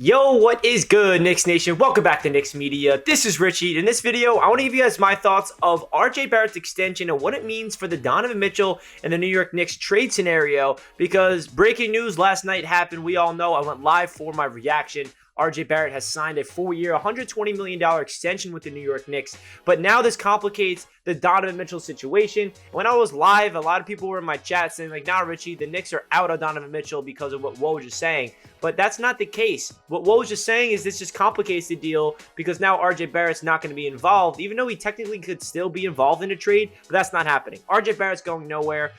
Yo, what is good, Knicks Nation? Welcome back to Knicks Media. This is Richie. In this video, I want to give you guys my thoughts of RJ Barrett's extension and what it means for the Donovan Mitchell and the New York Knicks trade scenario, because breaking news last night happened. We all know I went live for my reaction. RJ Barrett has signed a 4-year, $120 million extension with the New York Knicks. But now this complicates the Donovan Mitchell situation. When I was live, a lot of people were in my chat saying, like, nah, Richie, the Knicks are out of Donovan Mitchell because of what Woj is saying. But that's not the case. What Woj is saying is this just complicates the deal because now RJ Barrett's not going to be involved, even though he technically could still be involved in a trade, but that's not happening. RJ Barrett's going nowhere.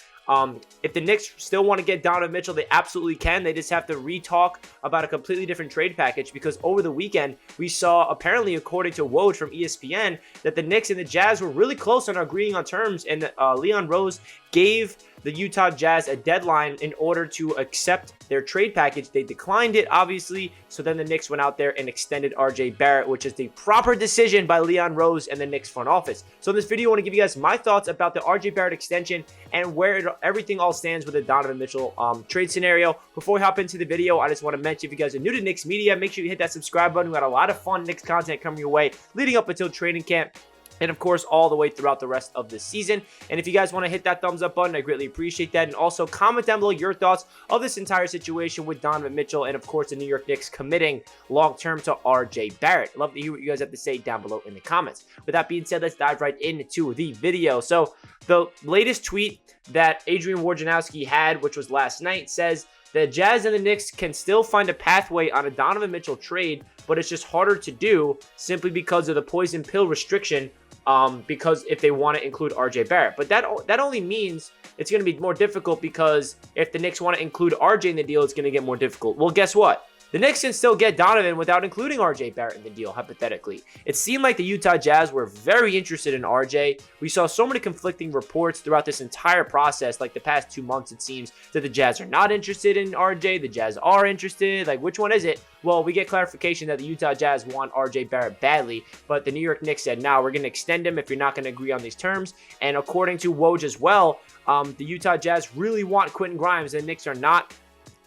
If the Knicks still want to get Donovan Mitchell, they absolutely can. They just have to re-talk about a completely different trade package, because over the weekend, we saw, apparently, according to Woj from ESPN, that the Knicks and the Jazz were really close on agreeing on terms, and Leon Rose gave the Utah Jazz a deadline in order to accept their trade package. They declined it, obviously, so then the Knicks went out there and extended RJ Barrett, which is the proper decision by Leon Rose and the Knicks front office. So in this video, I want to give you guys my thoughts about the RJ Barrett extension and where everything all stands with the Donovan Mitchell trade scenario. Before we hop into the video, I just want to mention, if you guys are new to Knicks Media, make sure you hit that subscribe button. We got a lot of fun Knicks content coming your way leading up until training camp, and of course, all the way throughout the rest of the season. And if you guys want to hit that thumbs up button, I greatly appreciate that. And also comment down below your thoughts of this entire situation with Donovan Mitchell and, of course, the New York Knicks committing long-term to RJ Barrett. Love to hear what you guys have to say down below in the comments. With that being said, let's dive right into the video. So the latest tweet that Adrian Wojnarowski had, which was last night, says the Jazz and the Knicks can still find a pathway on a Donovan Mitchell trade, but it's just harder to do simply because of the poison pill restriction, because if they want to include RJ Barrett. But that only means it's going to be more difficult, because if the Knicks want to include RJ in the deal, it's going to get more difficult. Well, guess what? The Knicks can still get Donovan without including RJ Barrett in the deal, hypothetically. It seemed like the Utah Jazz were very interested in RJ. We saw so many conflicting reports throughout this entire process, like the past 2 months, it seems, that the Jazz are not interested in RJ, the Jazz are interested. Like, which one is it? Well, we get clarification that the Utah Jazz want RJ Barrett badly, but the New York Knicks said, nah, we're going to extend him if you're not going to agree on these terms. And according to Woj as well, the Utah Jazz really want Quentin Grimes, and the Knicks are not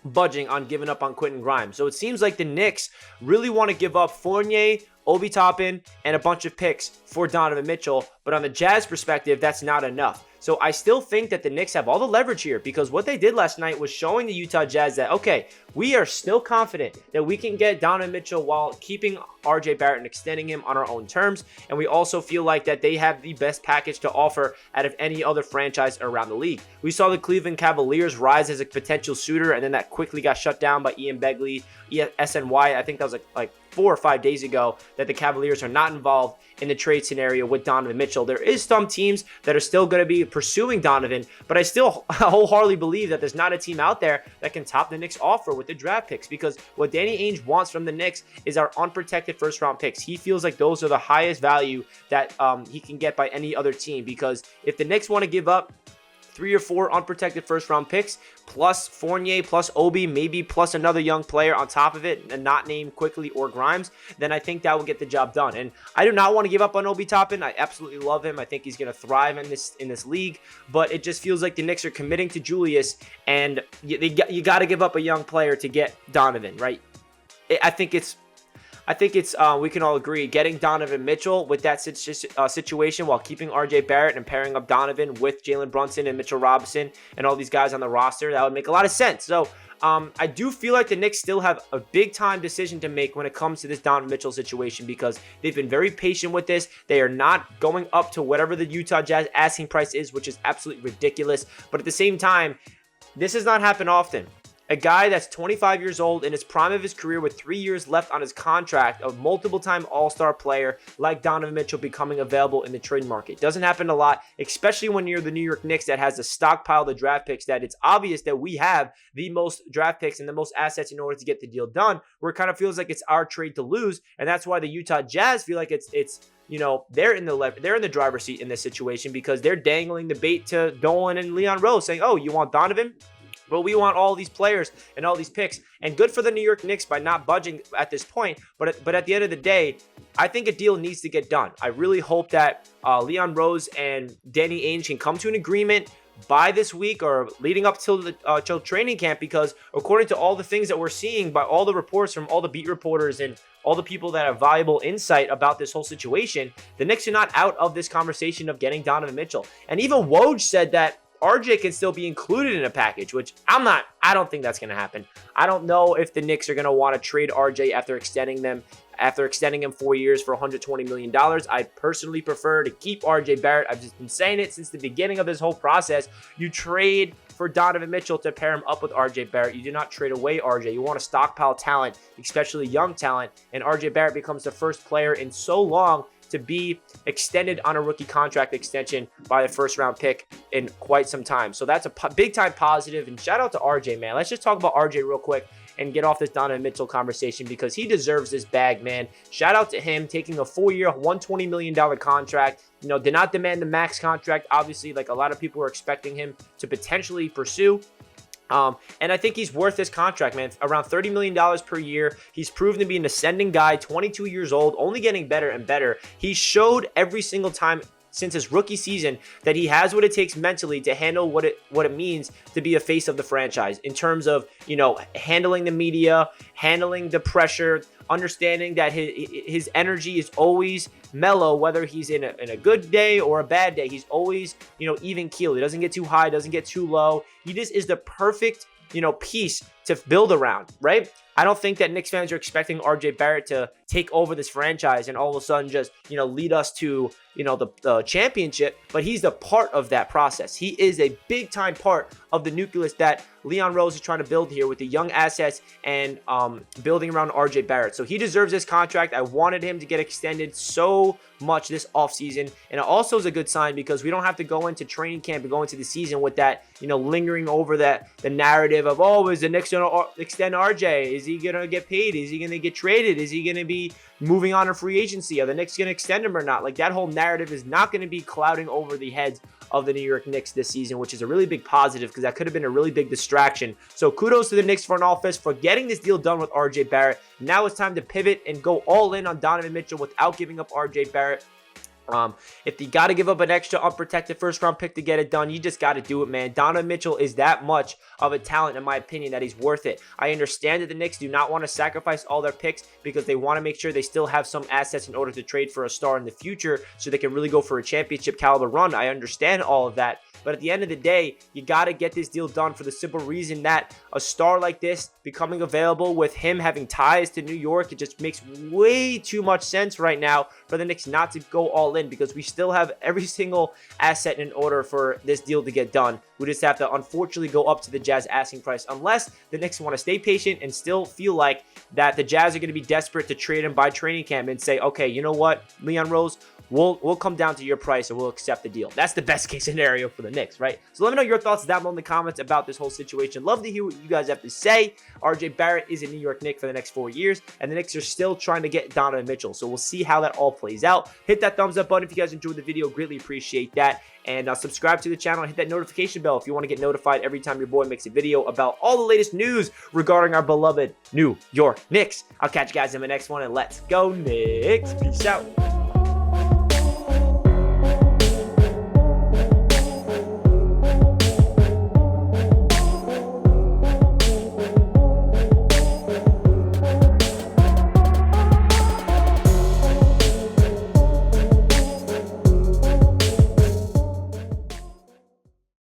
budging on giving up on Quentin Grimes. So it seems like the Knicks really want to give up Fournier, Obi Toppin, and a bunch of picks for Donovan Mitchell. But on the Jazz perspective, that's not enough. So I still think that the Knicks have all the leverage here, because what they did last night was showing the Utah Jazz that, okay, we are still confident that we can get Donovan Mitchell while keeping RJ Barrett and extending him on our own terms. And we also feel like that they have the best package to offer out of any other franchise around the league. We saw the Cleveland Cavaliers rise as a potential suitor, and then that quickly got shut down by Ian Begley, SNY. I think that was like 4 or 5 days ago, that the Cavaliers are not involved in the trade scenario with Donovan Mitchell. There is some teams that are still going to be pursuing Donovan, but I still wholeheartedly believe that there's not a team out there that can top the Knicks offer with the draft picks, because what Danny Ainge wants from the Knicks is our unprotected first-round picks. He feels like those are the highest value that he can get by any other team, because if the Knicks want to give up 3 or 4 unprotected first-round picks, plus Fournier, plus Obi, maybe plus another young player on top of it, and not named Quickly or Grimes, then I think that will get the job done. And I do not want to give up on Obi Toppin. I absolutely love him. I think he's going to thrive in this league, but it just feels like the Knicks are committing to Julius, and you got to give up a young player to get Donovan, right? I think it's we can all agree, getting Donovan Mitchell with that situation while keeping RJ Barrett and pairing up Donovan with Jalen Brunson and Mitchell Robinson and all these guys on the roster, that would make a lot of sense. So I do feel like the Knicks still have a big-time decision to make when it comes to this Donovan Mitchell situation, because they've been very patient with this. They are not going up to whatever the Utah Jazz asking price is, which is absolutely ridiculous. But at the same time, this does not happen often. A guy that's 25 years old in his prime of his career with 3 years left on his contract, a multiple-time All-Star player like Donovan Mitchell becoming available in the trade market. Doesn't happen a lot, especially when you're the New York Knicks that has a stockpile of draft picks, that it's obvious that we have the most draft picks and the most assets in order to get the deal done, where it kind of feels like it's our trade to lose. And that's why the Utah Jazz feel like it's you know, they're in the driver's seat in this situation, because they're dangling the bait to Dolan and Leon Rose, saying, oh, you want Donovan? Well, we want all these players and all these picks. And good for the New York Knicks by not budging at this point. But at the end of the day, I think a deal needs to get done. I really hope that Leon Rose and Danny Ainge can come to an agreement by this week or leading up till the till training camp, because according to all the things that we're seeing by all the reports from all the beat reporters and all the people that have valuable insight about this whole situation, the Knicks are not out of this conversation of getting Donovan Mitchell. And even Woj said that RJ can still be included in a package, which I don't think that's going to happen. I don't know if the Knicks are going to want to trade RJ after extending him 4 years for $120 million. I personally prefer to keep RJ Barrett. I've just been saying it since the beginning of this whole process. You trade for Donovan Mitchell to pair him up with RJ Barrett. You do not trade away RJ. You want to stockpile talent, especially young talent, and RJ Barrett becomes the first player in so long to be extended on a rookie contract extension by the first round pick in quite some time. So that's a big time positive, and shout out to RJ, man. Let's just talk about RJ real quick and get off this Donovan Mitchell conversation because he deserves this bag, man. Shout out to him taking a 4-year, $120 million contract. You know, did not demand the max contract, obviously, like a lot of people were expecting him to potentially pursue. And I think he's worth this contract, man. Around $30 million per year. He's proven to be an ascending guy, 22 years old, only getting better and better. He showed every single time since his rookie season that he has what it takes mentally to handle what it means to be a face of the franchise in terms of, you know, handling the media, handling the pressure, understanding that his energy is always mellow, whether he's in a good day or a bad day. He's always, you know, even keel. He doesn't get too high, doesn't get too low. He just is the perfect, you know, piece to build around, right? I don't think that Knicks fans are expecting RJ Barrett to take over this franchise and all of a sudden just, you know, lead us to, you know, the championship, but he's the part of that process. He is a big time part of the nucleus that Leon Rose is trying to build here with the young assets and building around RJ Barrett. So he deserves this contract. I wanted him to get extended so much this offseason, and it also is a good sign because we don't have to go into training camp and go into the season with that, you know, lingering over that the narrative of, oh, is the Knicks going to extend RJ? Is he going to get paid? Is he going to get traded? Is he going to be moving on in free agency? Are the Knicks going to extend him or not? Like, that whole narrative is not going to be clouding over the heads of the New York Knicks this season, which is a really big positive because that could have been a really big distraction. So kudos to the Knicks front office for getting this deal done with RJ Barrett. Now it's time to pivot and go all in on Donovan Mitchell without giving up RJ Barrett. If you got to give up an extra unprotected first round pick to get it done, you just got to do it, man. Donovan Mitchell is that much of a talent, in my opinion, that he's worth it. I understand that the Knicks do not want to sacrifice all their picks because they want to make sure they still have some assets in order to trade for a star in the future so they can really go for a championship caliber run. I understand all of that. But at the end of the day, you got to get this deal done for the simple reason that a star like this becoming available with him having ties to New York, it just makes way too much sense right now for the Knicks not to go all in because we still have every single asset in order for this deal to get done. We just have to unfortunately go up to the Jazz asking price unless the Knicks want to stay patient and still feel like that the Jazz are going to be desperate to trade him by training camp and say, okay, you know what, Leon Rose, We'll come down to your price and we'll accept the deal. That's the best case scenario for the Knicks, right? So let me know your thoughts down below in the comments about this whole situation. Love to hear what you guys have to say. RJ Barrett is a New York Knick for the next 4 years, and the Knicks are still trying to get Donovan Mitchell. So we'll see how that all plays out. Hit that thumbs up button if you guys enjoyed the video. Greatly appreciate that. And subscribe to the channel and hit that notification bell if you want to get notified every time your boy makes a video about all the latest news regarding our beloved New York Knicks. I'll catch you guys in the next one, and let's go Knicks. Peace out.